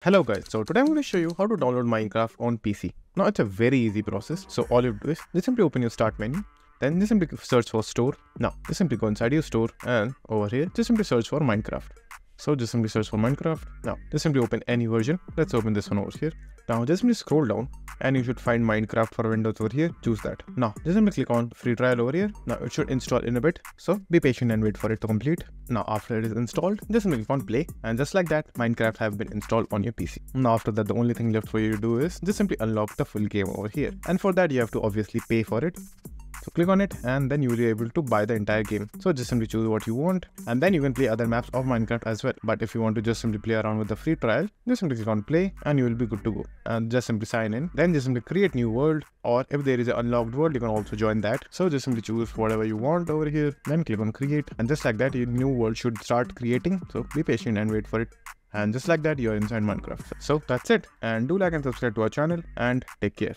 Hello guys, so today I'm going to show you how to download Minecraft on PC. Now it's a very easy process, so all you do is just simply open your start menu, then just simply search for store. Now just simply go inside your store and over here just simply search for Minecraft. So just simply search for Minecraft. Now just simply open any version. Let's open this one over here. Now just simply scroll down and you should find Minecraft for Windows over here. Choose that. Now just simply click on free trial over here. Now it should install in a bit, so be patient and wait for it to complete. Now after it is installed, just simply click on play, and just like that, Minecraft have been installed on your PC. Now after that, the only thing left for you to do is just simply unlock the full game over here, and for that you have to obviously pay for it. So click on it and then you will be able to buy the entire game. So just simply choose what you want and then you can play other maps of Minecraft as well. But if you want to just simply play around with the free trial, just simply click on play and you will be good to go. And just simply sign in. Then just simply create new world, or if there is an unlocked world, you can also join that. So just simply choose whatever you want over here, then click on create, and just like that, your new world should start creating. So be patient and wait for it. And just like that, you're inside Minecraft. So that's it. And do like and subscribe to our channel and take care.